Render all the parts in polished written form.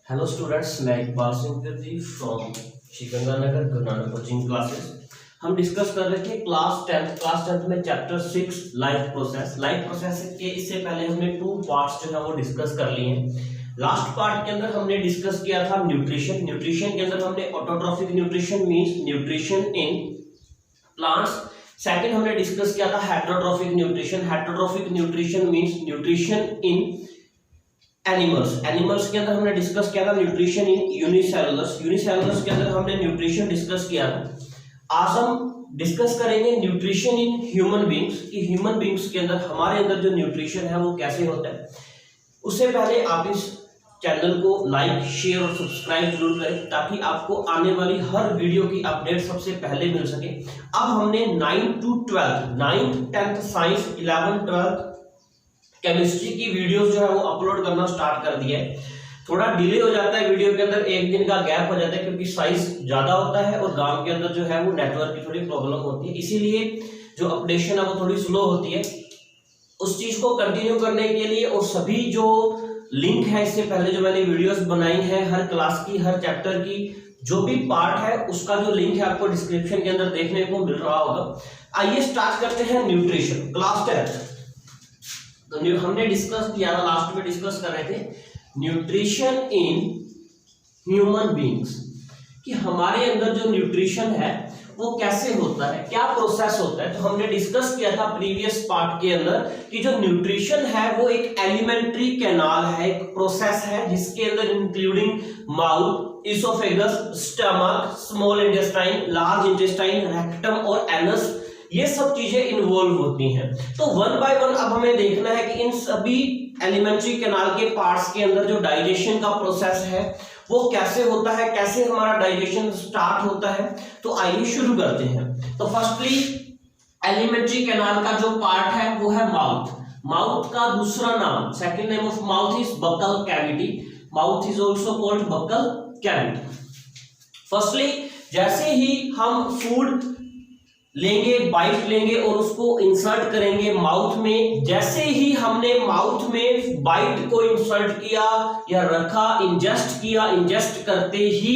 Hello students, मैं Iqbal Singh Pradeep from Sriganganagar Guru Nanak coaching classes. हम discuss कर रहे थे क्लास टेंथ में चैप्टर 6 लाइफ प्रोसेस के इससे पहले हमने 2 पार्ट्स जो है वो डिस्कस कर लिए हैं। लास्ट पार्ट के अंदर हमने डिस्कस किया था न्यूट्रिशन के अंदर हमने autotrophic nutrition means nutrition in plants. Second हमने डिस्कस किया था heterotrophic nutrition means nutrition in animals के अंदर हमने डिस्कस किया था न्यूट्रिशन इन यूनिसेलुलर्स के अंदर हमने न्यूट्रिशन डिस्कस किया था। आज हम डिस्कस करेंगे न्यूट्रिशन इन ह्यूमन बींग्स कि ह्यूमन बींग्स के अंदर हमारे अंदर जो न्यूट्रिशन है वो कैसे होता है। उससे पहले आप इस चैनल को लाइक, शेयर और सब्सक्राइब जरूर करें ताकि आपको आने वाली हर वीडियो की अपडेट सबसे पहले मिल सके। अब हमने 9 to 12 9th 10th science 11th 12th chemistry की वीडियोस जो है वो अपलोड करना स्टार्ट कर दिया है। थोड़ा डिले हो जाता है, वीडियो के अंदर एक दिन का गैप हो जाता है क्योंकि साइज ज्यादा होता है और गांव के अंदर जो है वो नेटवर्क की थोड़ी प्रॉब्लम होती है, इसीलिए जो अपडेशन है वो थोड़ी स्लो होती है। उस चीज को कंटिन्यू करने के लिए और सभी जो लिंक है इससे पहले जो मैंने वीडियोस बनाई है हर क्लास की, हर चैप्टर की जो भी पार्ट है उसका जो लिंक है आपको डिस्क्रिप्शन के अंदर देखने को मिल रहा होगा। आइए स्टार्ट करते हैं न्यूट्रिशन क्लास 10th। तो हमने डिस्कस किया था, लास्ट में डिस्कस कर रहे थे न्यूट्रिशन इन ह्यूमन बींग्स कि हमारे अंदर जो न्यूट्रिशन है वो कैसे होता है, क्या प्रोसेस होता है। तो हमने डिस्कस किया था प्रीवियस पार्ट के अंदर कि जो न्यूट्रिशन है वो एक एलिमेंट्री कैनाल है, एक प्रोसेस है जिसके अंदर including mouth, oesophagus, stomach, small intestine, large intestine, rectum और एनस, ये सब चीजें इन्वॉल्व होती हैं। तो वन बाय वन अब हमें देखना है कि इन सभी एलिमेंट्री कैनाल के पार्ट्स के अंदर जो डाइजेशन का प्रोसेस है वो कैसे होता है, कैसे हमारा डाइजेशन स्टार्ट होता है। तो आइए शुरू करते हैं। तो फर्स्टली एलिमेंट्री कैनाल का जो पार्ट है वो है माउथ का दूसरा नाम, second name of mouth is buccal cavity. Mouth is also called buccal cavity. Firstly जैसे ही हम फूड लेंगे, बाइट लेंगे और उसको इंसर्ट करेंगे माउथ में, जैसे ही हमने माउथ में बाइट को इंसर्ट किया या रखा, इंजेस्ट करते ही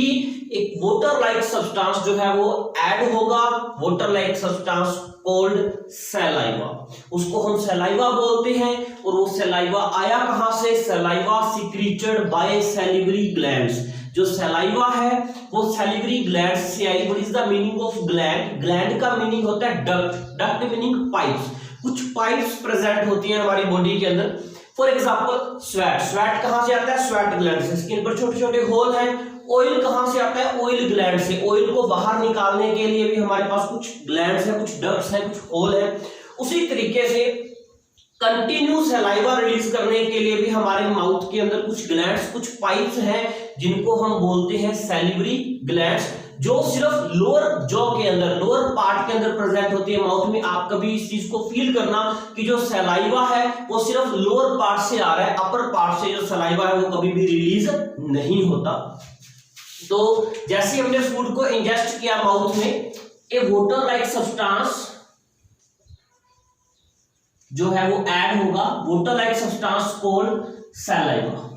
एक वाटर लाइक सब्सटेंस जो है वो ऐड होगा, water like substance called saliva. उसको हम सलाइवा बोलते हैं। और वो सलाइवा आया कहां से? Saliva secreted by salivary glands. जो सलाइवा है वो सैलिवरी ग्लैंड से आई। What is the meaning of gland? Gland का मीनिंग होता है डक्ट मीनिंग पाइप्स। कुछ पाइप्स प्रेजेंट होती हैं हमारी बॉडी के अंदर। फॉर एग्जांपल स्वेट कहां से आता है? स्वेट ग्लैंड से। स्किन पर छोटे छोटे होल हैं। ऑयल कहां से आता है? ऑयल ग्लैंड से। ऑयल को बाहर निकालने के लिए भी हमारे पास कुछ ग्लैंड्स हैं, कुछ डक्ट्स हैं, कुछ होल है। उसी तरीके से कंटिन्यू सलाइवा रिलीज करने के लिए भी हमारे माउथ के अंदर कुछ ग्लैंड्स, कुछ पाइप्स हैं जिनको हम बोलते हैं सैलिवरी ग्लैंड्स, जो सिर्फ लोअर जॉ के अंदर, लोअर पार्ट के अंदर प्रेजेंट होती है माउथ में। आप कभी इस चीज को फील करना कि जो सलाइवा है वो सिर्फ लोअर पार्ट से आ रहा है, अपर पार्ट से जो सलाइवा है वो कभी भी रिलीज नहीं होता। तो जैसे हमने फूड को इंजेस्ट किया माउथ में, ए वाटर लाइक सब्सटेंस जो है वो ऐड होगा, water like substance called saliva,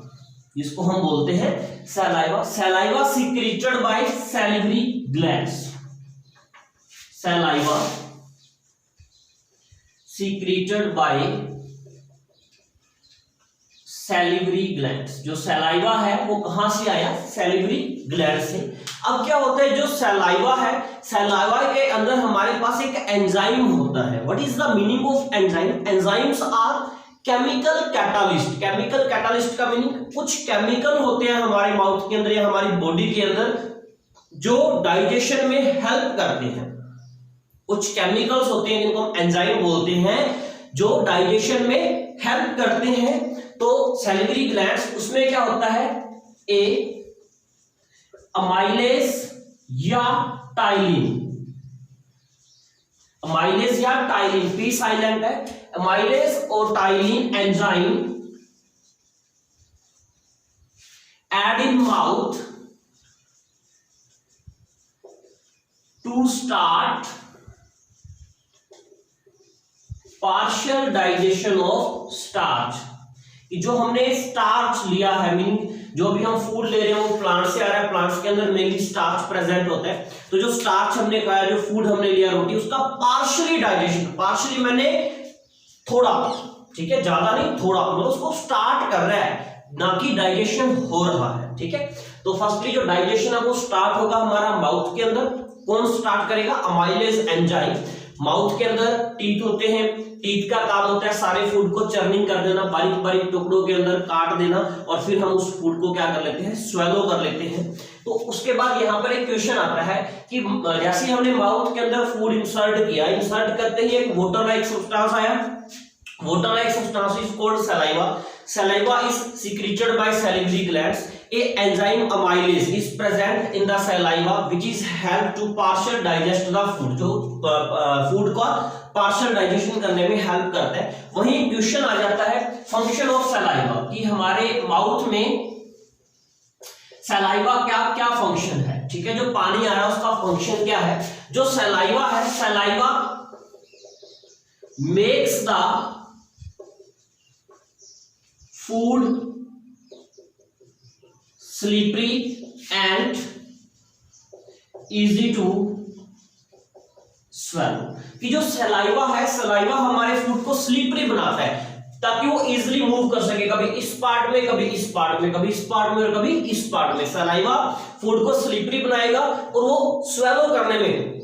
जिसको हम बोलते हैं saliva. Saliva secreted by salivary glands. Saliva secreted by salivary glands. जो सलाइवा है वो कहां से आया? सैलिवरी ग्लैंड से। अब क्या होता है, जो सलाइवा है, सलाइवा के अंदर हमारे पास एक एंजाइम होता है। What is the meaning of enzyme? Enzymes are chemical catalyst. Chemical catalyst का मीनिंग कुछ केमिकल होते हैं हमारे माउथ के अंदर या हमारी बॉडी के अंदर जो डाइजेशन में हेल्प करते हैं। कुछ केमिकल्स होते हैं जिनको हम एंजाइम बोलते हैं जो डाइजेशन में हेल्प करते हैं। तो सैलिवरी ग्लैंड्स, उसमें क्या होता है? ए अमाइलेज या टाइलिन। अमाइलेज या टाइलिन, पी साइलेंट है। अमाइलेज और ptyalin enzyme aid in mouth to start partial digestion of starch. कि जो हमने स्टार्च लिया है, मीनिंग जो भी हम फूड ले रहे हैं वो प्लांट से आ रहा है, प्लांट्स के अंदर मेनली स्टार्च प्रेजेंट होता है। तो जो स्टार्च हमने खाया, जो फूड हमने लिया रोटी, उसका पार्शियली डाइजेशन, पार्शियली मैंने थोड़ा, ठीक है, ज्यादा नहीं थोड़ा, मतलब उसको स्टार्ट कर रहा है, ना कि डाइजेशन हो रहा है, ठीक है। तो फर्स्टली जो डाइजेशन है वो स्टार्ट होगा हमारा माउथ के अंदर। कौन स्टार्ट करेगा? Amylase enzyme. माउथ के अंदर टीथ होते हैं, टीथ का काम होता है सारे फूड को चर्निंग कर देना, बारीक बारीक टुकड़ों के अंदर काट देना, और फिर हम उस फूड को क्या कर लेते हैं? स्वेलो कर लेते हैं। तो उसके बाद यहाँ पर एक क्वेश्चन आता है कि जैसे हमने माउथ के अंदर फूड इंसर्ट किया, इंसर्ट करते ही एक वाटर लाइक सब्सटेंस आया। Water like substance is called saliva. Saliva is secreted by salivary glands. A enzyme amylase is present in the saliva which is help to partial digest the food, जो food का partial digestion करने में help करता है। वहीं question आ जाता है function of saliva, कि हमारे माउथ में सलाइवा क्या क्या फंक्शन है, ठीक है, जो पानी आ रहा है उसका फंक्शन क्या है। जो सलाइवा है, saliva makes the food slippery and easy to swallow. कि जो सलाइवा है, सलाइवा हमारे फूड को स्लीपरी बनाता है ताकि वो इजीली मूव कर सके, कभी इस पार्ट में, कभी इस पार्ट में, कभी इस पार्ट में और कभी इस पार्ट में। सलाइवा फूड को स्लीपरी बनाएगा और वो स्वेलो करने में,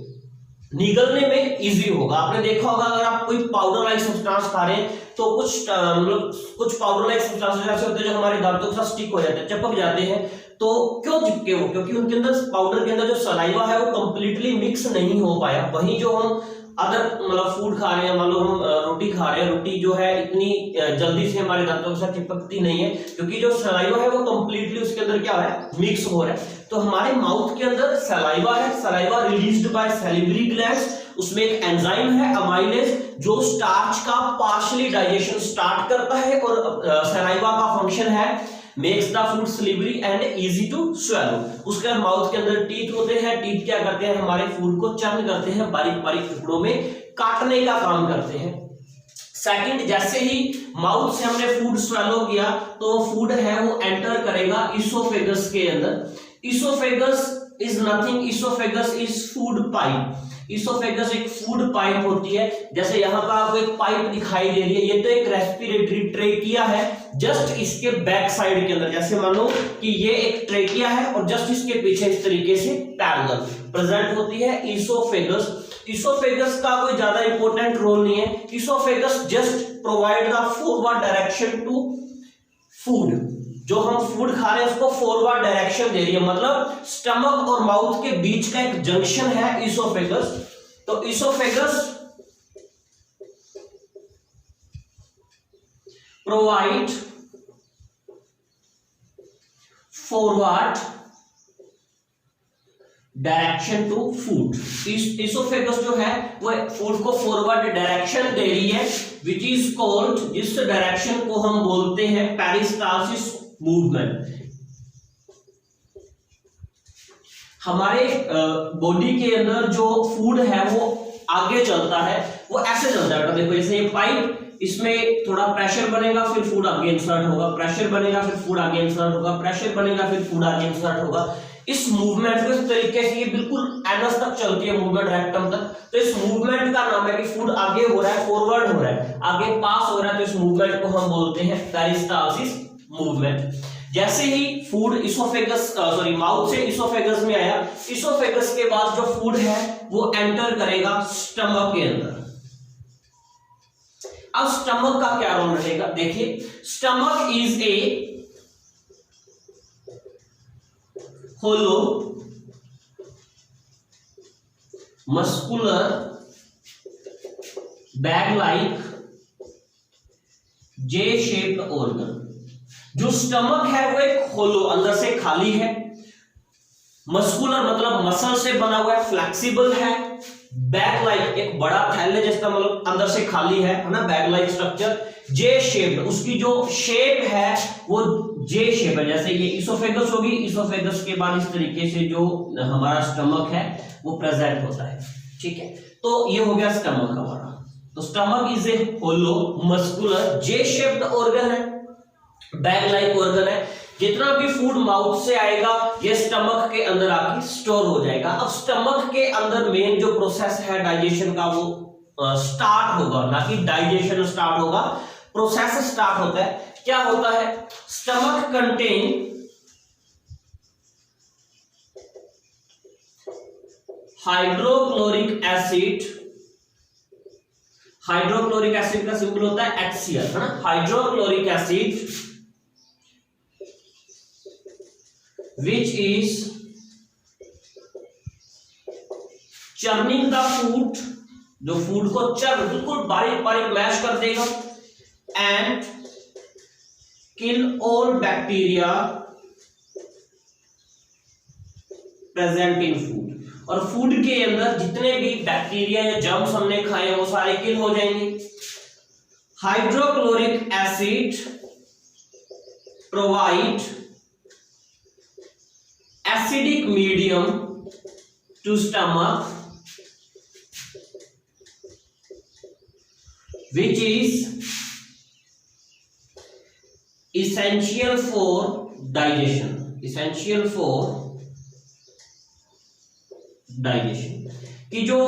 निगलने में इजी होगा। आपने देखा होगा अगर आप कोई पाउडर लाइक सब्सटेंस खा रहे हैं तो कुछ पाउडर लाइक सब्सटेंस ऐसे होते हैं जो हमारे दांतों के साथ स्टिक हो जाते हैं, चिपक जाते हैं। तो क्यों चिपके वो? क्योंकि उनके अंदर, पाउडर के अंदर जो सलाइवा है वो कंप्लीटली मिक्स नहीं हो पाया। वहीं जो हम अदर मतलब फूड खा रहे हैं, मान लो हम रोटी खा रहे हैं, रोटी जो है इतनी जल्दी से हमारे दांतों के साथ चिपकती नहीं है क्योंकि जो सलाइवा है वो कंप्लीटली उसके अंदर क्या है? मिक्स हो रहा है। तो हमारे माउथ के अंदर सलाइवा है, saliva released by salivary glands, उसमें एक एंजाइम है अमाइलेज जो स्टार्च का पार्शियली डाइजेशन स्टार्ट करता है, और सलाइवा का फंक्शन है makes the food slippery and easy to swallow. उसके बाद माउथ के अंदर टीथ होते हैं, टीथ क्या करते हैं? हमारे फूड को चर्न करते हैं, बारीक बारीक टुकड़ों में काटने का काम करते हैं। सेकंड, जैसे ही माउथ से हमने फूड स्वेलो किया तो फूड है वो एंटर करेगा इसोफेगस के अंदर। Oesophagus is nothing, oesophagus is food pipe. Oesophagus एक फूड पाइप होती है, जैसे यहाँ पर आपको एक पाइप दिखाई दे रही है, ये तो एक रेस्पिरेटरी ट्रेकिया है। जस्ट इसके बैक साइड के अंदर, जैसे मान लो कि ये एक ट्रेकिया है और जस्ट इसके पीछे इस तरीके से पैरेलल प्रेजेंट होती है इसोफेगस। इसोफेगस का कोई ज्यादा इंपॉर्टेंट रोल नहीं है। Oesophagus just provide the forward direction to food. जो हम फूड खा रहे हैं उसको फॉरवर्ड डायरेक्शन दे रही है, मतलब स्टमक और माउथ के बीच का एक जंक्शन है इसोफेगस। तो oesophagus provide forward direction to food. Oesophagus जो है वो फूड को फॉरवर्ड डायरेक्शन दे रही है, विच इज कॉल्ड, जिस डायरेक्शन को हम बोलते हैं पेरिस्टालसिस मूवमेंट। हमारे बॉडी के अंदर जो फूड है वो आगे चलता है, वो ऐसे चलता है। देखो जैसे ये पाइप, इसमें थोड़ा प्रेशर बनेगा फिर फूड आगे इंसर्ट होगा, प्रेशर बनेगा फिर फूड आगे इंसर्ट होगा, प्रेशर बनेगा फिर फूड आगे इंसर्ट होगा। इस मूवमेंट को इस तरीके से ये बिल्कुल एनस तक चलती है मूवमेंट, रेक्टम तक। तो इस मूवमेंट का नाम है कि फूड आगे हो रहा है, फॉरवर्ड हो रहा है, आगे पास हो रहा है, तो इस मूवमेंट को हम बोलते हैं पेरिस्टालसिस मूवमेंट। जैसे ही फूड इसोफेगस माउथ से इसोफेगस में आया, इसोफेगस के बाद जो फूड है वो एंटर करेगा स्टमक के अंदर। अब स्टमक का क्या रोल रहेगा? देखिए, stomach is a hollow muscular bag like J shaped organ. जो स्टमक है वो एक होलो, अंदर से खाली है, मस्कुलर मतलब मसल से बना हुआ है, फ्लेक्सिबल है, बैग लाइक एक बड़ा थैले जैसा मतलब अंदर से खाली है ना, बैग लाइक स्ट्रक्चर, जे शेप्ड, उसकी जो शेप है वो जे शेप है। जैसे ये इसोफेगस होगी, इसोफेगस के बाद इस तरीके से जो हमारा स्टमक है वो प्रेजेंट होता है, ठीक है। तो ये हो गया स्टमक हमारा। तो stomach is a hollow muscular J shaped organ है, बैग लाइक ऑर्गन है। जितना भी फूड माउथ से आएगा ये स्टमक के अंदर आके स्टोर हो जाएगा। अब स्टमक के अंदर मेन जो प्रोसेस है डाइजेशन का वो स्टार्ट होगा, ना कि डाइजेशन स्टार्ट होगा, प्रोसेस स्टार्ट होता है। क्या होता है? Stomach contain hydrochloric acid, hydrochloric acid का सिंबल होता है HCl, है ना। Hydrochloric acid which is churning the food, जो फूड को चर्न बिल्कुल बारीक बारीक मैश कर देगा, and kill all bacteria present in food, और फूड के अंदर जितने भी बैक्टीरिया या जर्म्स हमने खाए हैं वो सारे किल हो जाएंगे। Hydrochloric acid provide acidic medium to stomach which is essential for digestion, essential for digestion। कि जो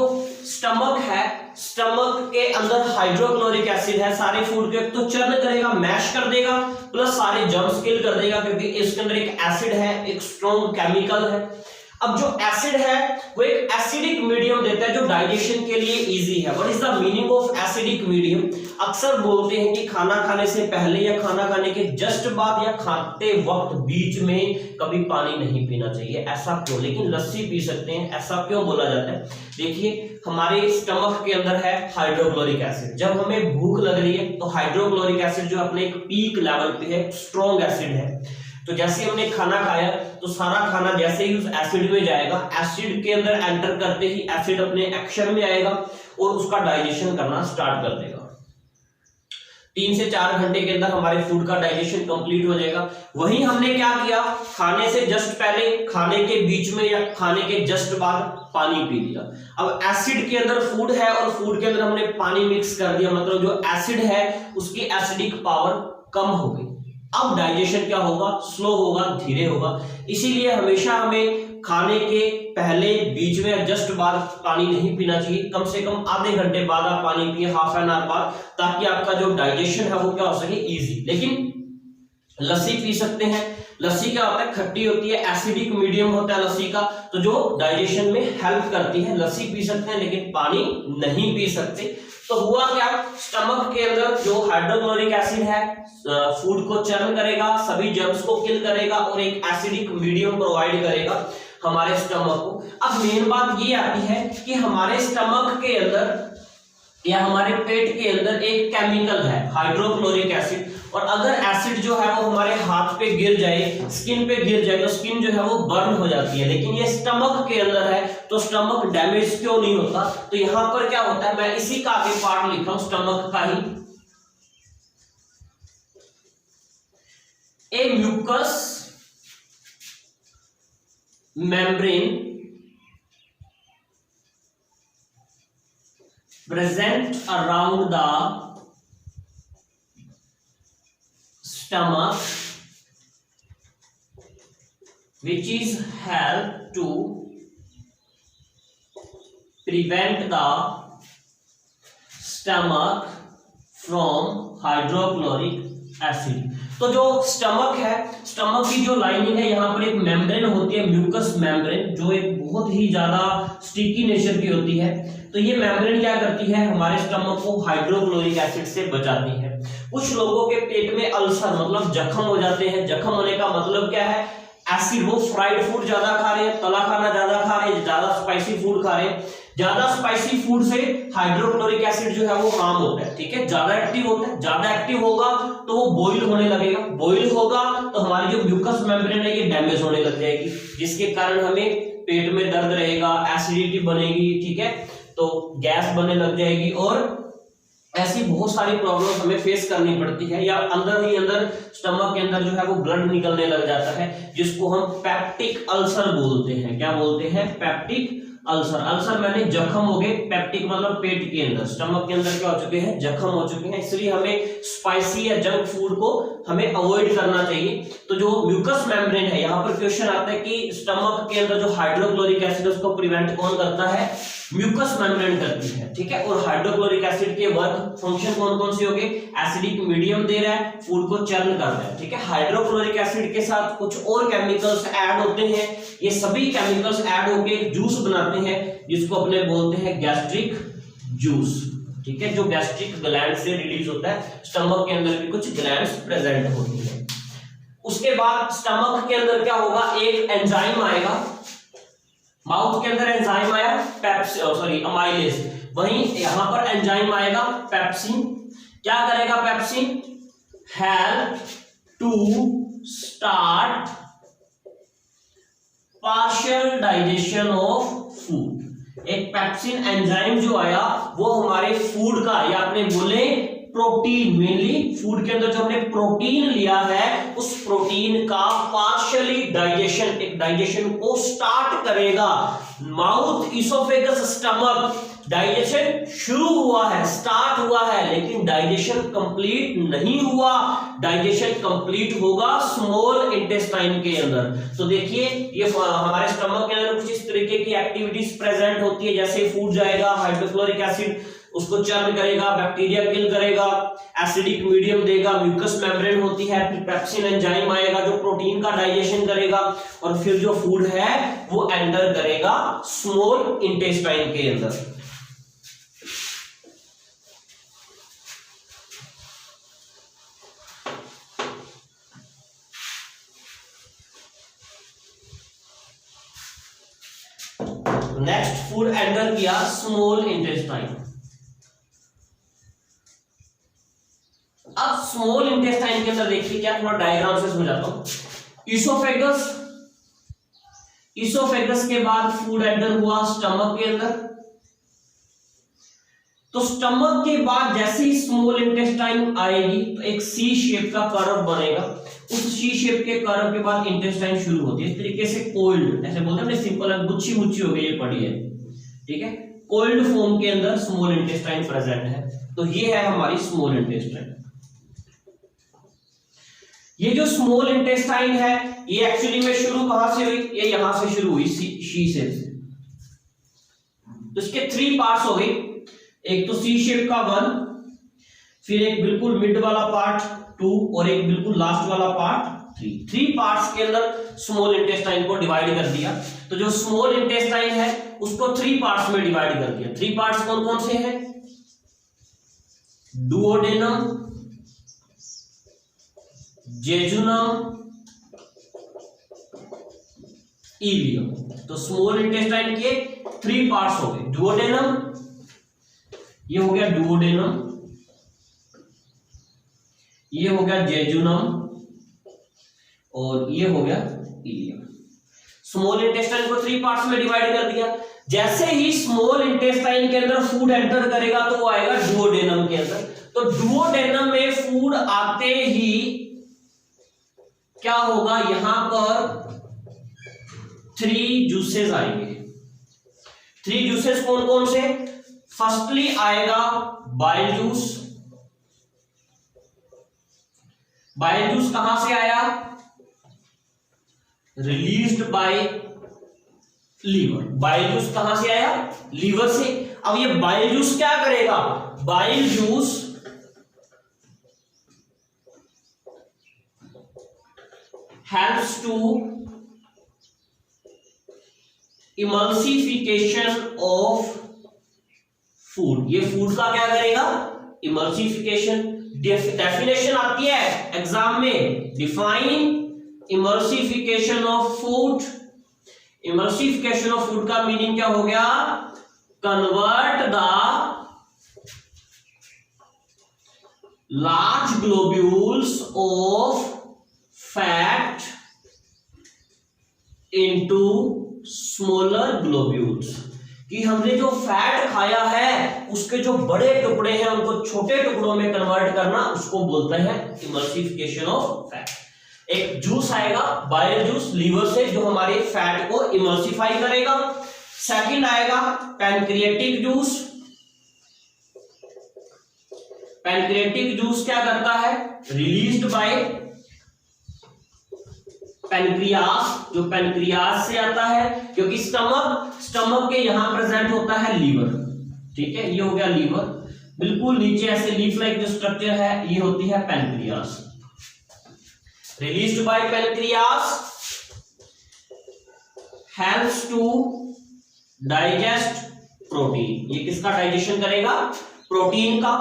स्टमक है, स्टमक के अंदर हाइड्रोक्लोरिक एसिड है, सारे फूड को तो चर्न करेगा, मैश कर देगा, प्लस सारे जर्म्स किल कर देगा, क्योंकि इसके अंदर एक एसिड है, एक स्ट्रॉन्ग केमिकल है। अब जो एसिड है वो एक एसिडिक मीडियम देता है जो डाइजेशन के लिए इजी है। What is the meaning of acidic medium? अक्सर बोलते हैं कि खाना खाने से पहले या खाना खाने के जस्ट बाद या खाते वक्त बीच में कभी पानी नहीं पीना चाहिए। ऐसा क्यों? लेकिन लस्सी पी सकते हैं, ऐसा क्यों बोला जाता है? देखिए, हमारे स्टमक के अंदर है हाइड्रोक्लोरिक एसिड। जब हमें भूख लग रही है तो हाइड्रोक्लोरिक एसिड जो अपने एक पीक लेवल पे है, स्ट्रॉन्ग एसिड है, तो जैसे हमने खाना खाया तो सारा खाना जैसे ही उस एसिड में जाएगा, एसिड के अंदर एंटर करते ही एसिड अपने एक्शन में आएगा और उसका डाइजेशन करना स्टार्ट कर देगा। 3 से 4 घंटे के अंदर हमारे फूड का डाइजेशन कंप्लीट हो जाएगा। वहीं हमने क्या किया, खाने से जस्ट पहले, खाने के बीच में या खाने के जस्ट बाद पानी पी लिया। अब एसिड के अंदर फूड है और फूड के अंदर हमने पानी मिक्स कर दिया, मतलब जो एसिड है उसकी एसिडिक पावर कम हो गई। अब डाइजेशन क्या होगा? स्लो होगा, धीरे होगा। इसीलिए हमेशा हमें खाने के पहले, बीच में, जस्ट बाद पानी नहीं पीना चाहिए। कम से कम आधे घंटे बाद आप पानी पिए, हाफ एन आवर बाद, ताकि आपका जो डाइजेशन है वो क्या हो सके? इजी। लेकिन लस्सी पी सकते हैं। लस्सी क्या होता है? खट्टी होती है, एसिडिक मीडियम होता है लस्सी का, तो जो डाइजेशन में हेल्प करती है। लस्सी पी सकते हैं लेकिन पानी नहीं पी सकते। तो हुआ क्या, स्टमक के अंदर जो हाइड्रोक्लोरिक एसिड है फूड को चर्न करेगा, सभी जर्म्स को किल करेगा और एक एसिडिक मीडियम प्रोवाइड करेगा हमारे स्टमक को। अब मेन बात ये आती है कि हमारे स्टमक के अंदर या हमारे पेट के अंदर एक केमिकल है हाइड्रोक्लोरिक एसिड, और अगर एसिड जो है वो हमारे हाथ पे गिर जाए, स्किन पे गिर जाए, तो स्किन जो है वो बर्न हो जाती है। लेकिन ये स्टमक के अंदर है तो स्टमक डैमेज क्यों नहीं होता? तो यहां पर क्या होता है, मैं इसी का आगे पार्ट लिखा हूं, स्टमक का ही। A mucous membrane present around the stomach which is help to prevent the stomach from hydrochloric acid। तो जो स्टमक है, स्टमक की जो लाइनिंग है, यहाँ पर एक मेम्ब्रेन होती है, म्यूकस मेम्ब्रेन, जो एक बहुत ही ज्यादा स्टिकी नेचर की होती है। तो ये मेम्ब्रेन क्या करती है, हमारे स्टमक को हाइड्रोक्लोरिक एसिड से बचाती है। कुछ लोगों के पेट में अल्सर मतलब जख्म हो जाते हैं। जख्म होने का मतलब क्या है, एसिड, वो फ्राइड फूड ज्यादा खा रहे हैं, तला खाना ज्यादा खा रहे हैं, ज्यादा स्पाइसी फूड खा रहे हैं। ज्यादा स्पाइसी फूड से हाइड्रोक्लोरिक एसिड जो है वो हार्म होता है, ठीक है, ज्यादा एक्टिव होता है। ज्यादा एक्टिव होगा तो वो बॉइल होने लगेगा, बॉइल होगा तो हमारी जो म्यूकस मेम्ब्रेन है ये डैमेज होने लग जाएगी, जिसके कारण हमें पेट में दर्द रहेगा, एसिडिटी बनेगी, ठीक है, तो गैस बनने लग जाएगी और ऐसी बहुत सारी प्रॉब्लम हमें फेस करनी पड़ती है। या अंदर ही अंदर स्टमक के अंदर जो है वो ब्लड निकलने लग जाता है, जिसको हम पेप्टिक अल्सर बोलते हैं। क्या बोलते हैं? Peptic ulcer. अल्सर मैंने जख्म हो गए, पेप्टिक मतलब पेट के अंदर, स्टमक के अंदर क्या हो चुके हैं? जख्म हो चुके हैं। इसलिए हमें स्पाइसी या जंक फूड को हमें अवॉइड करना चाहिए। तो जो म्यूकस मेम्ब्रेन है, यहाँ पर क्वेश्चन आता है कि स्टमक के अंदर जो हाइड्रोक्लोरिक एसिड उसको प्रिवेंट कौन करता है, म्यूकस मेम्ब्रेन करती है, ठीक है। और हाइड्रोक्लोरिक एसिड के वर्क फंक्शन कौन कौन से होंगे, एसिडिक मीडियम दे रहा है, फूड को चर्न कर रहा है, ठीक है। हाइड्रोक्लोरिक एसिड के साथ कुछ और केमिकल्स ऐड होते हैं, ये सभी केमिकल्स ऐड होकर जूस बनाते हैं जिसको अपने बोलते हैं गैस्ट्रिक जूस, ठीक है, जो गैस्ट्रिक ग्लैंड से रिलीज होता है। स्टमक के अंदर भी कुछ ग्लैंड्स प्रेजेंट होती है। उसके बाद स्टमक के अंदर क्या होगा, एक एंजाइम आएगा, माउथ के अंदर एंजाइम आया अमाइलेज, वहीं यहां पर एंजाइम आएगा पेप्सिन। क्या करेगा pepsin, help to start partial digestion of food. एक पेप्सिन एंजाइम जो आया वो हमारे फूड का, या आपने बोले प्रोटीन, मेनली फूड के अंदर जो हमने प्रोटीन लिया है उस प्रोटीन का पार्शियली डाइजेशन, एक डाइजेशन को स्टार्ट करेगा। माउथ, इसोफेगस, स्टमक, डाइजेशन शुरू हुआ है, स्टार्ट हुआ है, लेकिन डाइजेशन कंप्लीट नहीं हुआ। डाइजेशन कंप्लीट होगा स्मॉल इंटेस्टाइन के अंदर। तो देखिए ये हमारे स्टमक के अंदर कुछ इस तरीके की एक्टिविटीज प्रेजेंट होती है, जैसे फूड जाएगा, हाइड्रोक्लोरिक एसिड उसको चर्न करेगा, बैक्टीरिया किल करेगा, एसिडिक मीडियम देगा, म्यूकस मेम्ब्रेन होती है, फिर पेप्सिन एंजाइम आएगा जो प्रोटीन का डाइजेशन करेगा, और फिर जो फूड है वो एंटर करेगा स्मॉल इंटेस्टाइन के अंदर। नेक्स्ट फूड एंटर किया स्मॉल इंटेस्टाइन। अब स्मॉल इंटेस्टाइन के अंदर देखिए क्या, थोड़ा डायग्राम से समझाता हूं। इसोफेगस, इसोफेगस के बाद फूड एंटर हुआ स्टमक के अंदर। तो स्टमक के बाद जैसे ही स्मॉल इंटेस्टाइन आएगी तो एक सी शेप का कर्व बनेगा। उस सी शेप के कर्व के बाद इंटेस्टाइन शुरू होती है, इस तरीके से कोल्ड, ऐसे बोलते हैं सिंपल गुच्छी मुच्छी हो गई, ये पड़ी है, ठीक है। कोल्ड फॉर्म के अंदर स्मॉल इंटेस्टाइन प्रेजेंट है। तो ये है हमारी स्मॉल इंटेस्टाइन। ये जो स्मॉल इंटेस्टाइन है ये एक्चुअली में शुरू कहां से हुई, ये यहां से शुरू हुई, सी शेप से। तो इसके 3 पार्ट्स हो गए, एक तो सी शेप का 1, फिर एक बिल्कुल मिड वाला पार्ट 2 और एक बिल्कुल लास्ट वाला पार्ट 3। 3 पार्ट्स के अंदर स्मॉल इंटेस्टाइन को डिवाइड कर दिया। तो जो स्मॉल इंटेस्टाइन है उसको 3 पार्ट्स में डिवाइड कर दिया। 3 पार्ट्स कौन कौन से हैं, डुओडेनम, जेजुनम, इलियम। तो स्मॉल इंटेस्टाइन के 3 पार्ट्स हो गए, डुओडेनम, ये हो गया डुओडेनम, ये हो गया जेजुनम, और ये हो गया इलियम। स्मॉल इंटेस्टाइन को 3 पार्ट्स में डिवाइड कर दिया। जैसे ही स्मॉल इंटेस्टाइन के अंदर फूड एंटर करेगा तो वो आएगा डुओडेनम के अंदर। तो डुओडेनम में फूड आते ही क्या होगा, यहां पर 3 जूसेस आएंगे। 3 जूसेस कौन कौन से, फर्स्टली आएगा बाइल जूस। बाइल जूस कहां से आया, released by liver. Bile juice कहां से आया, लीवर से। अब ये बाइल जूस क्या करेगा, bile juice helps to emulsification of food। ये फूड का क्या करेगा, इमल्सिफिकेशन। डेफिनेशन आती है एग्जाम में, define emulsification of food. Emulsification of food का मीनिंग क्या हो गया, convert the large globules of fat into smaller globules. कि हमने जो फैट खाया है उसके जो बड़े टुकड़े हैं उनको छोटे टुकड़ों में कन्वर्ट करना, उसको बोलते हैं इमल्सिफिकेशन ऑफ फैट। एक जूस आएगा बाइल जूस लीवर से, जो हमारे फैट को इमल्सिफाई करेगा। सेकंड आएगा पैनक्रियाटिक जूस। पैनक्रियाटिक जूस क्या करता है, रिलीज्ड बाय पैनक्रियास, जो पैनक्रियास से आता है, क्योंकि स्टमक के यहां प्रेजेंट होता है लीवर, ठीक है, ये हो गया लीवर। बिल्कुल नीचे ऐसे लीफ लाइक जो स्ट्रक्चर है, ये होती है pancreas. Released by pancreas, helps to digest protein, ये किसका डाइजेशन करेगा? प्रोटीन का।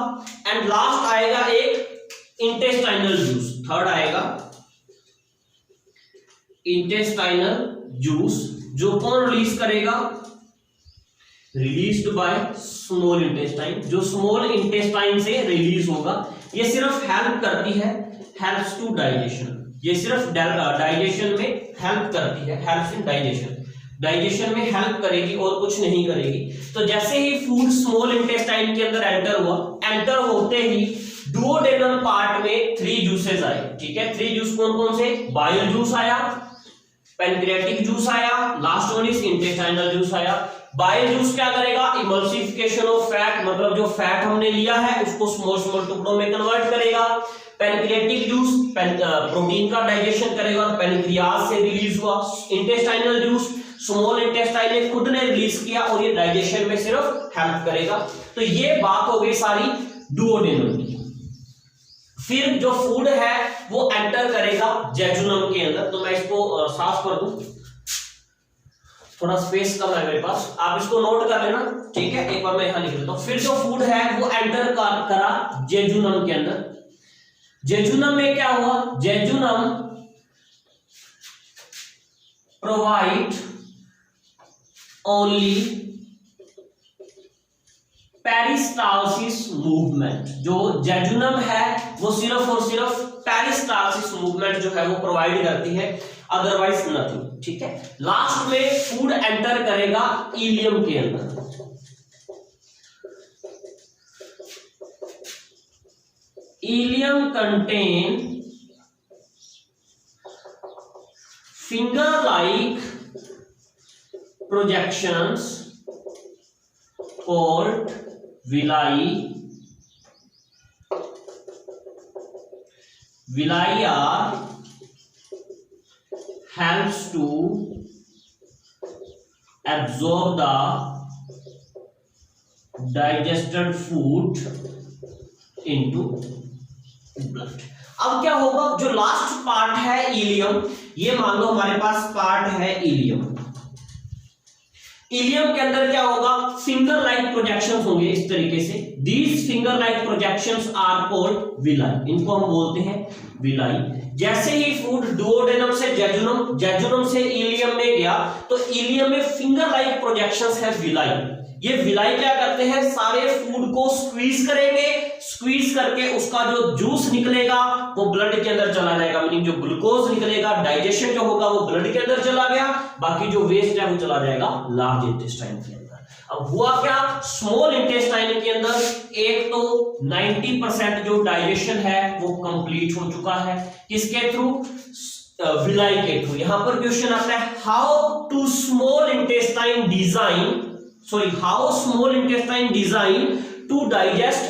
एंड लास्ट आएगा एक इंटेस्टाइनल जूस, थर्ड आएगा इंटेस्टाइनल जूस, जो कौन रिलीज करेगा? रिलीज्ड बाय स्मॉल इंटेस्टाइन, जो स्मॉल इंटेस्टाइन से रिलीज होगा। ये सिर्फ हेल्प करती है, हेल्प्स टू डाइजेशन, ये सिर्फ डाइजेशन में हेल्प करती है, हेल्प्स इन डाइजेशन, डाइजेशन में हेल्प करेगी और कुछ नहीं करेगी। तो जैसे ही फूड स्मॉल इंटेस्टाइन के अंदर एंटर हुआ, एंटर होते ही डुओडेनम पार्ट में 3 जूसेस आए, ठीक है। 3 जूस कौन कौन से? बाइल जूस आया, पैनक्रियाटिक जूस आया, last one is intestinal juice आया। बाइल जूस क्या करेगा? इमल्सिफिकेशन ऑफ फैट, मतलब जो फैट हमने लिया है उसको स्मॉल स्मॉल टुकड़ों में कन्वर्ट करेगा। पैनक्रियाटिक जूस प्रोटीन का डाइजेशन करेगा, पैनक्रियास से रिलीज हुआ। इंटेस्टाइनल जूस स्मॉल इंटेस्टाइन ने खुद ने रिलीज किया और ये डाइजेशन में सिर्फ हेल्प करेगा। तो ये बात हो गई सारी डुओडेनम की। फिर जो फूड है वो एंटर करेगा जेजुनम के अंदर। तो मैं इसको साफ कर दूं, थोड़ा स्पेस कम है मेरे पास, आप इसको नोट कर लेना, ठीक है। एक बार मैं यहां लिख देता हूं। फिर जो फूड है वो एंटर करा जेजुनम के अंदर। जेजुनम में क्या हुआ? Jejunum provide only peristalsis movement, जो जेजुनम है वो सिर्फ और सिर्फ पेरिस्टालसिस मूवमेंट जो है वो प्रोवाइड करती है, अदरवाइज नथिंग, ठीक है। लास्ट में फूड एंटर करेगा इलियम के अंदर। Ileum contain finger like projections called villi. Villi are helps to absorb the digested food into blood. अब क्या होगा? जो लास्ट पार्ट है इलियम, ये मान लो हमारे पास पार्ट है इलियम। इलियम के अंदर क्या होगा? फिंगर लाइक प्रोजेक्शंस होंगे इस तरीके से। These finger like projections are called villi, इनको हम बोलते हैं विलाई। जैसे ही फूड डुओडेनम से जेजुनम, जेजुनम से इलियम में गया तो इलियम में फिंगर लाइक प्रोजेक्शंस है विलाई। ये विलाई क्या करते हैं? सारे फूड को स्क्वीज करेंगे, स्क्वीज करके उसका जो जूस निकलेगा वो ब्लड के अंदर चला जाएगा, मीनिंग जो ग्लूकोज निकलेगा, डाइजेशन जो होगा वो ब्लड के अंदर चला गया, बाकी जो वेस्ट है वो चला जाएगा लार्ज इंटेस्टाइन के अंदर। अब हुआ क्या? स्मॉल इंटेस्टाइन के अंदर एक तो 90% जो डाइजेशन है वो कंप्लीट हो चुका है, किसके थ्रू? विलाई के थ्रू। यहां पर क्वेश्चन आता है how to small intestine design, sorry, how small intestine design to digest,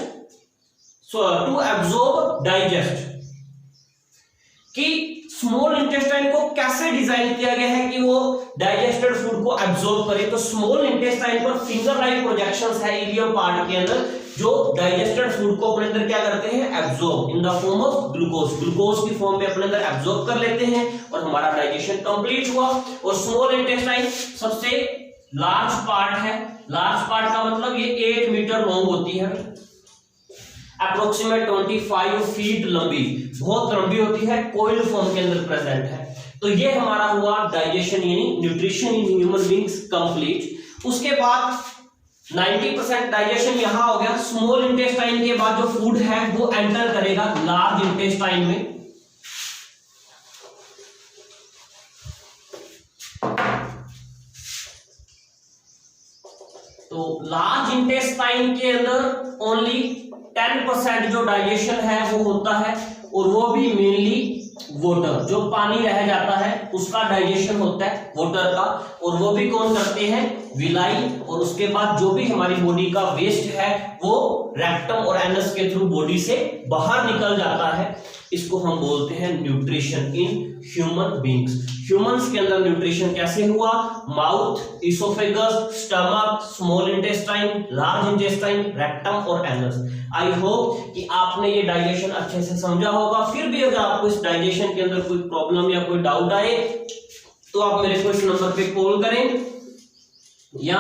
so to absorb digest, कि स्मॉल इंटेस्टाइन को कैसे डिजाइन किया गया है कि वो डाइजेस्टेड फूड को एब्जॉर्ब करे। तो स्मॉल इंटेस्टाइन पर फिंगर लाइक प्रोजेक्शंस है इलियम पार्ट के अंदर, जो डाइजेस्टेड फूड को अपने अंदर क्या करते हैं? Absorb in the form of glucose, glucose की फॉर्म में अपने अंदर एब्जॉर्ब कर लेते हैं और हमारा डाइजेशन कंप्लीट हुआ। और स्मॉल इंटेस्टाइन सबसे लार्ज पार्ट है। लार्ज पार्ट का मतलब ये 8 मीटर लॉन्ग होती है, अप्रोक्सीमेट 25 फीट लंबी, बहुत लंबी होती है, कोइल फॉर्म के अंदर प्रेजेंट है। तो ये हमारा हुआ डाइजेशन यानी nutrition in human beings complete. उसके बाद 90% डाइजेशन यहां हो गया। स्मॉल इंटेस्टाइन के बाद जो फूड है वो एंटर करेगा लार्ज इंटेस्टाइन में। तो लार्ज इंटेस्टाइन के अंदर ओनली 10% जो डाइजेशन है वो होता है, और वो भी मेनली वाटर, जो पानी रह जाता है उसका डाइजेशन होता है वाटर का, और वो भी कौन करते हैं? विलाई। और उसके बाद जो भी हमारी बॉडी का वेस्ट है वो रेक्टम और एनस के थ्रू बॉडी से बाहर निकल जाता है। इसको हम बोलते हैं nutrition in human beings. Humans के अंदर न्यूट्रिशन कैसे हुआ? Mouth, oesophagus, stomach, small intestine, large intestine, rectum और एनस। आई होप कि आपने ये डाइजेशन अच्छे से समझा होगा। फिर भी अगर आपको इस डाइजेशन के अंदर कोई प्रॉब्लम या कोई डाउट आए तो आप मेरे को इस नंबर पे कॉल करें या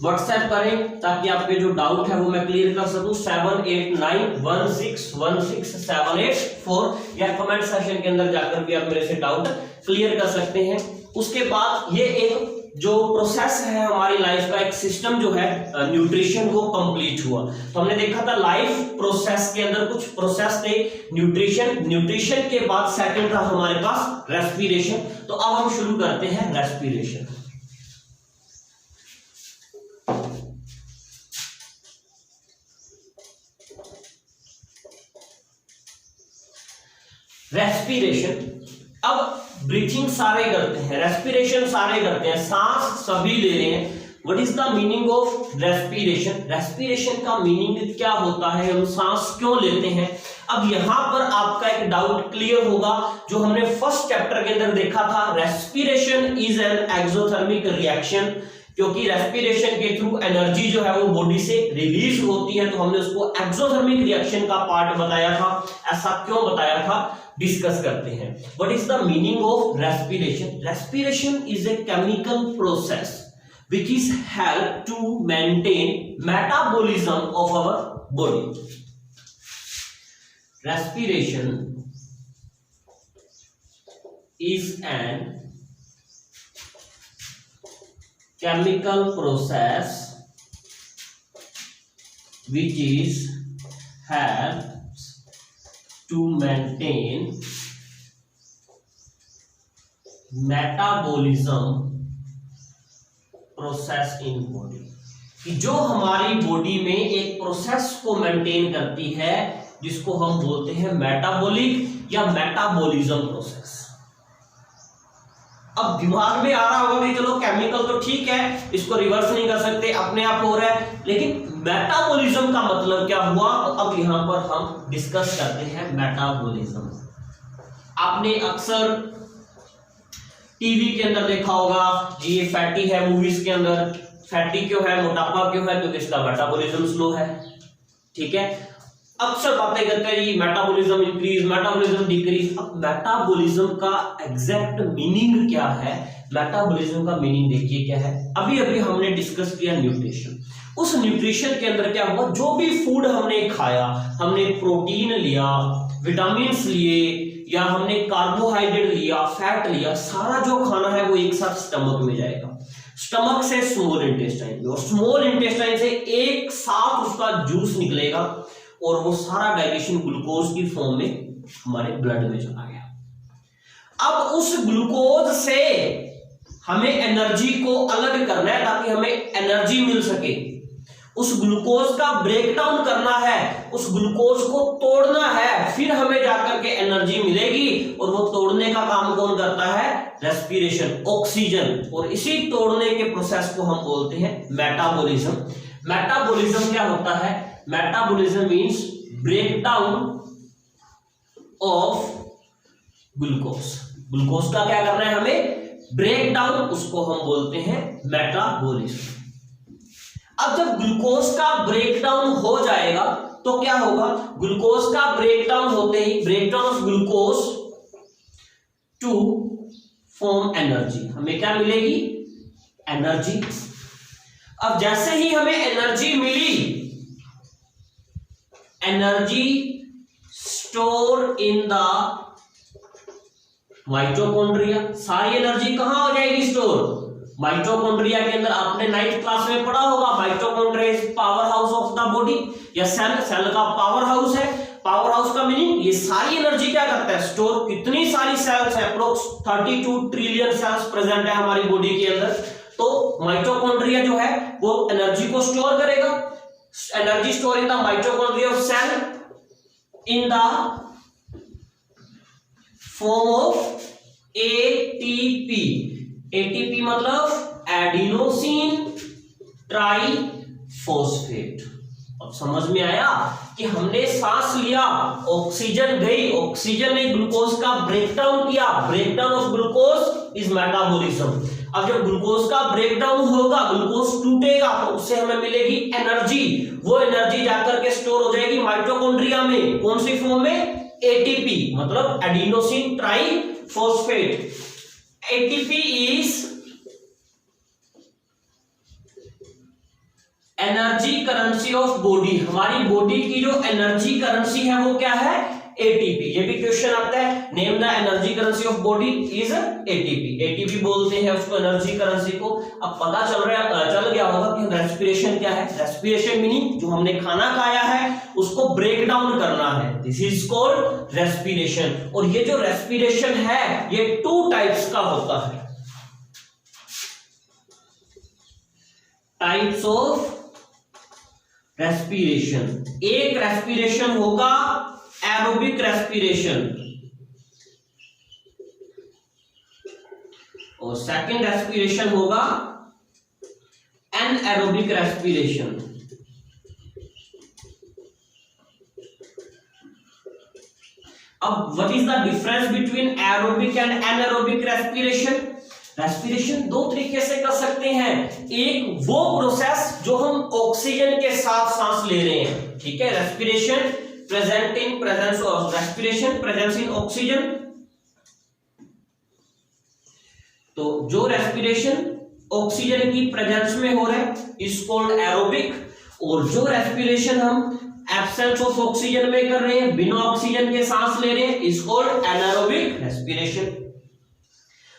व्हाट्सएप करें, ताकि आपके जो डाउट है वो मैं क्लियर कर सकूं। 7891616784 या कमेंट सेक्शन के अंदर जाकर भी आप मेरे से डाउट क्लियर कर सकते हैं। उसके बाद ये एक जो प्रोसेस है हमारी लाइफ का, एक सिस्टम जो है न्यूट्रिशन वो कंप्लीट हुआ। तो हमने देखा था लाइफ प्रोसेस के अंदर कुछ प्रोसेस थे, न्यूट्रिशन के बाद सेकंड था हमारे पास रेस्पिरेशन। तो अब हम शुरू करते हैं रेस्पिरेशन। रेस्पिरेशन, अब ब्रीथिंग सारे करते हैं, रेस्पिरेशन सारे करते हैं, सांस सभी ले रहे हैं। What is the meaning of respiration? Respiration का मीनिंग क्या होता है, हम सांस क्यों लेते हैं? अब यहां पर आपका एक डाउट क्लियर होगा जो हमने फर्स्ट चैप्टर के अंदर देखा था। Respiration is an exothermic reaction, क्योंकि रेस्पिरेशन के थ्रू एनर्जी जो है वो बॉडी से रिलीज होती है, तो हमने उसको एक्सोथर्मिक रिएक्शन का पार्ट बताया था। ऐसा क्यों बताया था, डिस्कस करते हैं। What is the meaning of respiration? Respiration is a chemical process which is help to maintain metabolism of our body. Respiration is an chemical process which is helps to maintain metabolism process in body, कि जो हमारी body में एक process को maintain करती है जिसको हम बोलते हैं मेटाबॉलिक या मेटाबॉलिज्म प्रोसेस। अब दिमाग में आ रहा होगा कि चलो केमिकल तो ठीक है, इसको रिवर्स नहीं कर सकते, अपने आप हो रहा है, लेकिन मेटाबॉलिज्म का मतलब क्या हुआ? तो अब यहां पर हम डिस्कस करते हैं मेटाबॉलिज्म। आपने अक्सर टीवी के अंदर देखा होगा जी, ये फैटी है, मूवीज के अंदर फैटी क्यों है, मोटापा क्यों है? क्योंकि इसका मेटाबॉलिज्म स्लो है। ठीक है, अक्सर बातें करते हैं जी मेटाबॉलिज्म इंक्रीज, मेटाबॉलिज्म डिक्रीज। अब मेटाबॉलिज्म का एग्जैक्ट मीनिंग क्या है? मेटाबॉलिज्म का मीनिंग देखिए क्या है। अभी अभी हमने डिस्कस किया न्यूट्रिशन। उस न्यूट्रिशन के अंदर क्या हुआ, जो भी फूड हमने खाया, हमने प्रोटीन लिया, विटामिन लिए, या हमने कार्बोहाइड्रेट लिया, फैट लिया, सारा जो खाना है वो एक साथ स्टमक में जाएगा, स्टमक से स्मॉल इंटेस्टाइन, और स्मॉल इंटेस्टाइन से एक साथ उसका जूस निकलेगा और वो सारा डाइजेशन ग्लूकोज की फॉर्म में हमारे ब्लड में चला गया। अब उस ग्लूकोज से हमें एनर्जी को अलग करना है ताकि हमें एनर्जी मिल सके। उस ग्लूकोज का ब्रेकडाउन करना है, उस ग्लूकोज को तोड़ना है, फिर हमें जाकर के एनर्जी मिलेगी। और वो तोड़ने का काम कौन करता है? Respiration, oxygen. और इसी तोड़ने के प्रोसेस को हम बोलते हैं मेटाबॉलिज्म। मेटाबॉलिज्म क्या होता है? Metabolism means breakdown of glucose. Glucose का क्या करना है हमें? ब्रेकडाउन, उसको हम बोलते हैं मेटाबॉलिज्म। अब जब ग्लूकोज का ब्रेकडाउन हो जाएगा तो क्या होगा? ग्लूकोज का ब्रेकडाउन होते ही, breakdown of glucose to form energy, हमें क्या मिलेगी? एनर्जी। अब जैसे ही हमें एनर्जी मिली, energy store in the mitochondria. सारी एनर्जी कहां हो जाएगी स्टोर? माइटोकॉन्ड्रिया के अंदर। आपने 9th क्लास में पढ़ा होगा mitochondria is power house of the body, या सेल का पावर हाउस है। पावर हाउस का मीनिंग ये सारी एनर्जी क्या करता है? स्टोर। कितनी सारी सेल्स है? अप्रोक्स 32 ट्रिलियन सेल्स प्रेजेंट है हमारी बॉडी के अंदर। तो माइटोकॉन्ड्रिया जो है वो एनर्जी को स्टोर करेगा। Energy store in the mitochondria of cell in the form of ATP. ATP मतलब एडिनोसिन ट्राइफॉस्फेट। अब समझ में आया कि हमने सांस लिया, ऑक्सीजन गई, ऑक्सीजन ने ग्लूकोज का ब्रेकडाउन किया, breakdown of glucose is metabolism. अब जब ग्लूकोज का ब्रेकडाउन होगा, ग्लूकोज टूटेगा तो उससे हमें मिलेगी एनर्जी, वो एनर्जी जाकर के स्टोर हो जाएगी माइटोकॉन्ड्रिया में, कौन सी फॉर्म में, एटीपी, मतलब adenosine triphosphate. ATP is energy currency of body, हमारी बॉडी की जो एनर्जी करेंसी है वो क्या है, एटीपी। ये भी क्वेश्चन आता है, name the energy currency of body is ATP, ATP बोलते हैं उसको एनर्जी करेंसी को। अब पता चल गया होगा कि रेस्पिरेशन क्या है। रेस्पिरेशन मीनिंग जो हमने खाना खाया है उसको ब्रेक डाउन करना है, दिस इज कॉल्ड रेस्पिरेशन। और ये जो रेस्पिरेशन है ये 2 टाइप्स का होता है, टाइप्स ऑफ रेस्पिरेशन। एक रेस्पिरेशन होगा एरोबिक रेस्पिरेशन और सेकंड रेस्पिरेशन होगा एनएरोबिक रेस्पिरेशन। अब what is the difference between aerobic and anaerobic respiration? Respiration 2 तरीके से कर सकते हैं। एक वो प्रोसेस जो हम ऑक्सीजन के साथ सांस ले रहे हैं, ठीक है, respiration present in presence of respiration presence in oxygen. तो जो रेस्पिरेशन ऑक्सीजन की प्रेजेंस में हो रहा है इज कॉल्ड एरोबिक, और जो रेस्पिरेशन हम एब्सेंस ऑफ ऑक्सीजन में कर रहे हैं, बिना ऑक्सीजन के सांस ले रहे हैं, इज कॉल्ड एनारोबिक रेस्पिरेशन।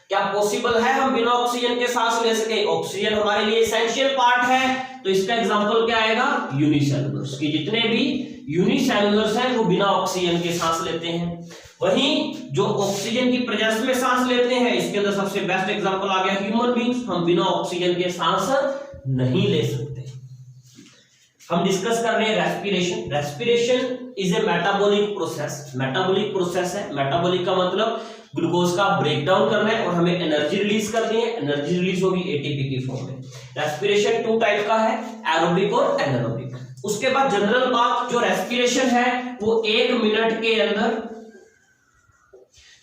क्या पॉसिबल है हम बिना ऑक्सीजन के सांस ले सके? ऑक्सीजन हमारे लिए एसेंशियल पार्ट है, तो इसका एग्जांपल क्या आएगा, यूनिसेलुलर्स, कि जितने भी यूनिसेलुलर्स हैं वो बिना ऑक्सीजन के सांस लेते हैं। वहीं जो ऑक्सीजन की प्रेजेंस में सांस लेते हैं, इसके अंदर सबसे बेस्ट एग्जांपल आ गया ह्यूमन बींग्स, हम बिना ऑक्सीजन के सांस नहीं ले सकते। हम डिस्कस कर रहे हैं respiration. Respiration is a metabolic process, metabolic process है। मेटाबॉलिक का मतलब ग्लूकोज का ब्रेकडाउन करना है और हमें एनर्जी रिलीज करनी है, एनर्जी रिलीज होगी एटीपी की फॉर्म में। रेस्पिरेशन 2 टाइप का है, एरोबिक और एनारोबिक। उसके बाद जनरल बात, जो रेस्पिरेशन है वो 1 मिनट के अंदर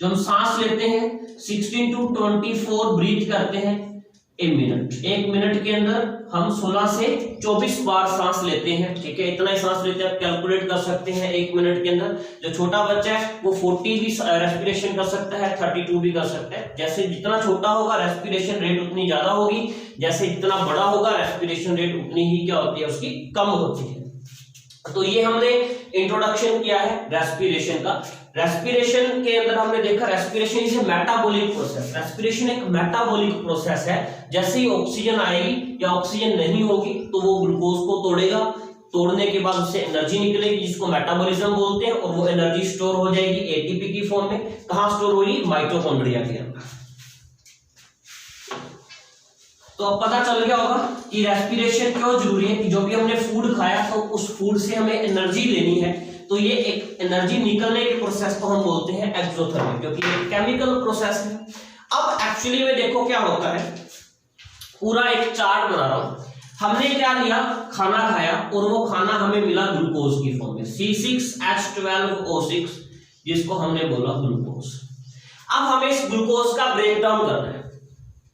जो हम सांस लेते हैं 16 to 24 ब्रीथ करते हैं 1 मिनट के अंदर हम 16 से 24 बार सांस लेते हैं, ठीक है, इतना ही सांस लेते हैं। आप कैलकुलेट कर सकते हैं 1 मिनट के अंदर। जो छोटा बच्चा है वो 40 भी रेस्पिरेशन कर सकता है, 32 भी कर सकता है। जैसे जितना छोटा होगा रेस्पिरेशन रेट उतनी ज्यादा होगी, जैसे जितना बड़ा होगा रेस्पिरेशन रेट उतनी ही क्या होती है, उसकी कम होती है। तो ये हमने इंट्रोडक्शन किया है रेस्पिरेशन का। रेस्पिरेशन के अंदर हमने देखा respiration is a metabolic process. Respiration एक मेटाबॉलिक प्रोसेस है, जैसे ही ऑक्सीजन आएगी या ऑक्सीजन नहीं होगी तो वो ग्लूकोज को तोड़ेगा, तोड़ने के बाद उससे एनर्जी निकलेगी जिसको मेटाबॉलिज्म बोलते हैं, और वो एनर्जी स्टोर हो जाएगी एटीपी की फॉर्म में। कहां स्टोर होगी? माइटोकॉन्ड्रिया के अंदर। तो अब पता चल गया होगा कि रेस्पिरेशन क्यों जरूरी है, कि जो भी हमने फूड खाया तो उस फूड से हमें एनर्जी लेनी है, तो ये एक एनर्जी निकलने के प्रोसेस को हम बोलते हैं एक्सोथर्मिक, क्योंकि ये केमिकल प्रोसेस है। अब एक्चुअली में देखो क्या होता है, पूरा एक चार्ट बना रहा हूं। हमने क्या लिया, खाना खाया और वो खाना हमें मिला ग्लूकोज की फॉर्म में, C6H12O6, जिसको हमने बोला ग्लूकोज। अब हमें इस ग्लूकोज का ब्रेक डाउन करना है,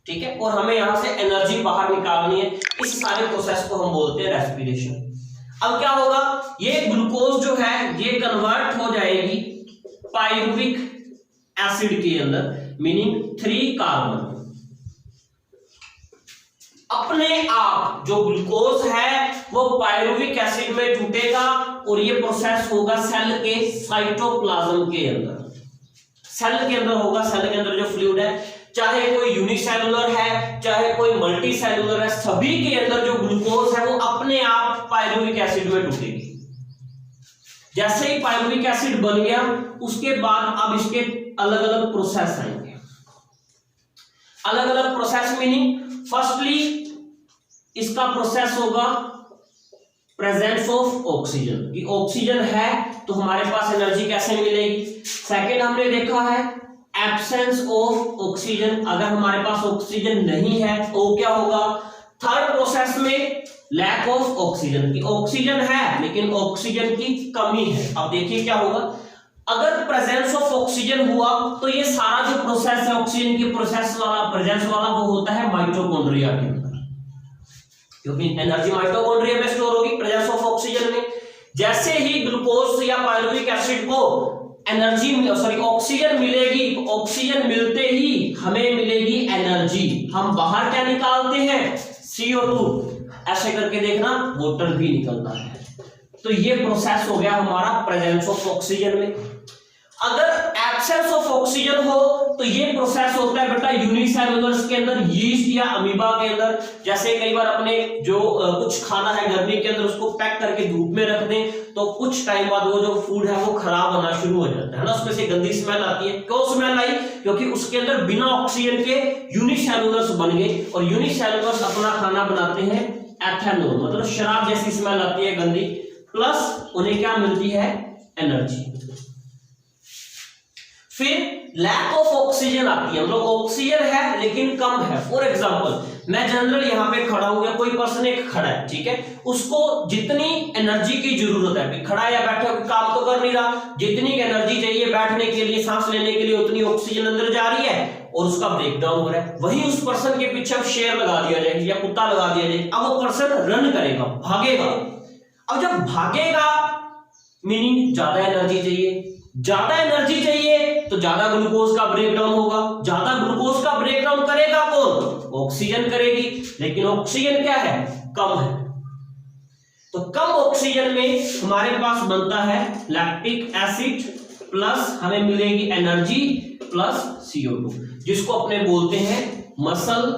ठीक है, और हमें यहां से एनर्जी बाहर निकालनी है। इस सारे प्रोसेस को हम बोलते हैं रेस्पिरेशन। अब क्या होगा, ये ग्लूकोज जो है ये कन्वर्ट हो जाएगी पायरुविक एसिड के अंदर, मीनिंग 3 कार्बन। अपने आप जो ग्लूकोज है वो पायरुविक एसिड में टूटेगा और ये प्रोसेस होगा सेल के साइटोप्लाज्म के अंदर। सेल के अंदर होगा, सेल के अंदर जो फ्लूइड है, चाहे कोई यूनिसेलुलर है चाहे कोई मल्टी सेलुलर है, सभी के अंदर जो ग्लूकोज है वो अपने आप पायरुविक एसिड में टूटेगी। जैसे ही पायरुविक एसिड बन गया उसके बाद अब इसके अलग अलग प्रोसेस आएंगे। अलग अलग प्रोसेस मीनिंग, फर्स्टली इसका प्रोसेस होगा प्रेजेंस ऑफ ऑक्सीजन, कि ऑक्सीजन है तो हमारे पास एनर्जी कैसे मिलेगी। सेकेंड हमने देखा है एब्सेंस ऑफ ऑक्सीजन, अगर हमारे पास ऑक्सीजन नहीं है तो क्या होगा। थर्ड प्रोसेस में लैक ऑफ ऑक्सीजन की, ऑक्सीजन है लेकिन ऑक्सीजन की कमी है। अब देखिए क्या होगा, अगर प्रेजेंस ऑफ ऑक्सीजन हुआ तो ये सारा जो प्रोसेस है ऑक्सीजन की प्रोसेस वाला प्रेजेंस वाला वो होता है माइटोकॉन्ड्रिया के अंदर, क्योंकि एनर्जी माइटोकॉन्ड्रिया में स्टोर होगी प्रेजेंस ऑफ ऑक्सीजन में। जैसे ही ग्लूकोज या पायरुविक एसिड को एनर्जी ऑक्सीजन मिलेगी, ऑक्सीजन मिलते ही हमें मिलेगी एनर्जी, हम बाहर क्या निकालते हैं, CO2, ऐसे करके देखना वाटर भी निकलता है। तो ये प्रोसेस हो गया हमारा प्रेजेंस ऑफ ऑक्सीजन में। अगर एब्सेंस ऑफ ऑक्सीजन हो तो ये प्रोसेस होता है बेटा यूनिसेलुलर्स के अंदर, यीस्ट या अमीबा के अंदर। जैसे कई बार अपने जो कुछ खाना है गर्मी के अंदर उसको पैक करके धूप में रख दें तो कुछ टाइम बाद वो जो फूड है वो खराब होना शुरू हो जाता है ना, उसमें से गंदी स्मेल आती है। क्यों स्मेल आई, क्योंकि उसके अंदर बिना ऑक्सीजन के यूनिसेलुलर्स बन गए, और यूनिसेलुलर्स अपना खाना बनाते हैं एथेनॉल, मतलब शराब जैसी स्मेल आती है गंदी, प्लस उन्हें क्या मिलती है, एनर्जी। फिर लैक ऑफ ऑक्सीजन आती है, मतलब ऑक्सीजन है लेकिन कम है। फॉर एग्जांपल मैं जनरल यहाँ पे खड़ा हूं या कोई पर्सन एक खड़ा है, ठीक है, उसको जितनी एनर्जी की जरूरत है, खड़ा या बैठा काम तो कर नहीं रहा, जितनी एनर्जी चाहिए बैठने के लिए सांस लेने के लिए उतनी ऑक्सीजन अंदर जा रही है और उसका ब्रेकडाउन हो रहा है। वही उस पर्सन के पीछे अब शेर लगा दिया जाए या कुत्ता लगा दिया जाए, अब वो पर्सन रन करेगा, भागेगा। अब जब भागेगा मीनिंग ज्यादा एनर्जी चाहिए, ज्यादा एनर्जी चाहिए तो ज्यादा ग्लूकोज का ब्रेकडाउन होगा, ज्यादा ग्लूकोज का ब्रेकडाउन करेगा कौन, ऑक्सीजन करेगी, लेकिन ऑक्सीजन क्या है, कम है। तो कम ऑक्सीजन में हमारे पास बनता है लैक्टिक एसिड प्लस हमें मिलेगी एनर्जी प्लस CO2, जिसको अपने बोलते हैं मसल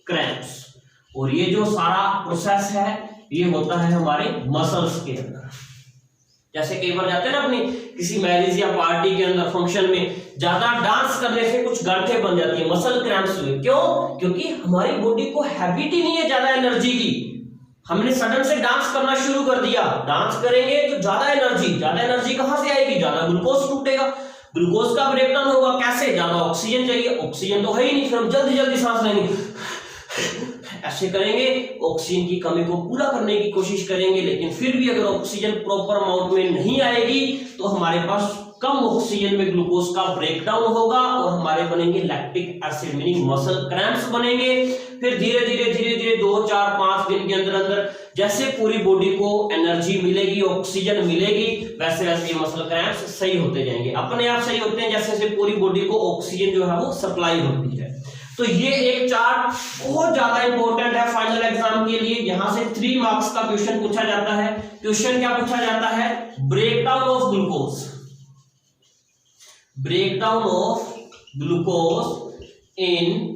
क्रैम्प्स। और ये जो सारा प्रोसेस है ये होता है हमारे मसल्स के अंदर। जैसे कई बार जाते हैं ना अपनी किसी मैरिज या पार्टी के अंदर फंक्शन में, ज्यादा डांस करने से कुछ गांठें बन जाती है, मसल क्रैम्प्स हुए। क्यों, क्योंकि हमारी बॉडी को हैबिट ही नहीं है ज्यादा एनर्जी की, हमने सडन से डांस करना शुरू कर दिया। डांस करेंगे तो ज्यादा एनर्जी कहां से आएगी, ज्यादा ग्लूकोज टूटेगा, ग्लूकोज का ब्रेकडाउन होगा, कैसे, ज्यादा ऑक्सीजन चाहिए, ऑक्सीजन तो है ही नहीं, फिर हम जल्दी जल्दी सांस लेंगे, ऐसे करेंगे, ऑक्सीजन की कमी को पूरा करने की कोशिश करेंगे, लेकिन फिर भी अगर ऑक्सीजन प्रॉपर अमाउंट में नहीं आएगी तो हमारे पास कम ऑक्सीजन में ग्लूकोज का ब्रेकडाउन होगा और हमारे बनेंगे lactic acid meaning muscle cramps बनेंगे। फिर धीरे धीरे 2, 4, 5 दिन के अंदर जैसे पूरी बॉडी को एनर्जी मिलेगी, ऑक्सीजन मिलेगी, वैसे वैसे ये मसल क्रैम्प्स सही होते जाएंगे, अपने आप सही होते हैं, जैसे जैसे पूरी बॉडी को ऑक्सीजन जो है वो सप्लाई होती है। तो ये एक चार्ट बहुत ज्यादा इंपॉर्टेंट है फाइनल एग्जाम के लिए। यहां से 3 मार्क्स का क्वेश्चन पूछा जाता है। क्वेश्चन क्या पूछा जाता है, breakdown of glucose, breakdown of glucose in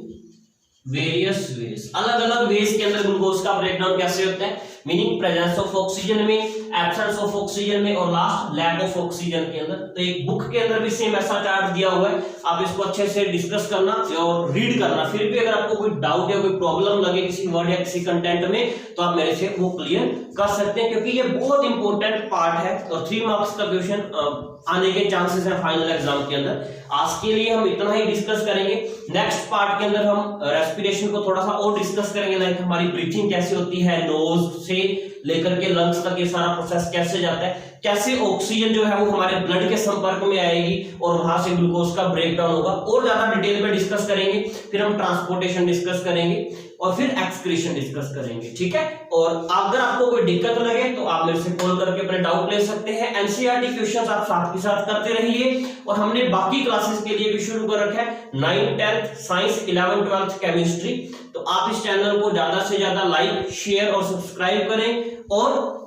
various ways, अलग अलग वेज के अंदर ग्लूकोज का ब्रेकडाउन कैसे होता है, मीनिंग प्रेजेंस ऑफ ऑक्सीजन में, एब्सेंस ऑफ ऑक्सीजन में और लास्ट लैक ऑफ ऑक्सीजन के अंदर। तो एक बुक के अंदर भी सेम ऐसा चार्ट दिया हुआ है, आप इसको अच्छे से डिस्कस करना और रीड करना। फिर भी अगर आपको कोई डाउट या कोई प्रॉब्लम लगे किसी वर्ड या किसी कंटेंट में तो आप मेरे से वो क्लियर कर सकते हैं, क्योंकि ये बहुत इंपॉर्टेंट पार्ट है और 3 मार्क्स का क्वेश्चन आने के चांसेस है फाइनल एग्जाम के अंदर। आज के लिए हम इतना ही डिस्कस करेंगे। नेक्स्ट पार्ट के अंदर हम रेस्पिरेशन को थोड़ा सा और डिस्कस करेंगे, लाइक हमारी ब्रीथिंग कैसे होती है, नोज से लेकर के लंग्स तक ये सारा प्रोसेस कैसे जाता है, कैसे ऑक्सीजन जो है वो हमारे ब्लड के संपर्क में आएगी और वहां से ग्लूकोज का ब्रेकडाउन होगा, और ज्यादा डिटेल में डिस्कस करेंगे। फिर हम ट्रांसपोर्टेशन डिस्कस करेंगे और फिर एक्सक्रीशन डिस्कस करेंगे, ठीक है। और अगर आपको कोई दिक्कत लगे तो आप मेरे से कॉल करके अपने डाउट ले सकते हैं। एनसीईआरटी क्वेश्चंस आप साथ के साथ करते रहिए, और हमने बाकी क्लासेस के लिए भी शुरू कर रखा है 9th 10th science, 11th 12th chemistry. तो आप इस चैनल को ज्यादा से ज्यादा लाइक, शेयर और सब्सक्राइब करें और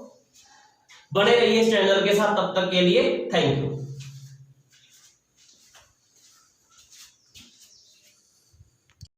बने रहिए इस चैनल के साथ। तब तक के लिए थैंक यू।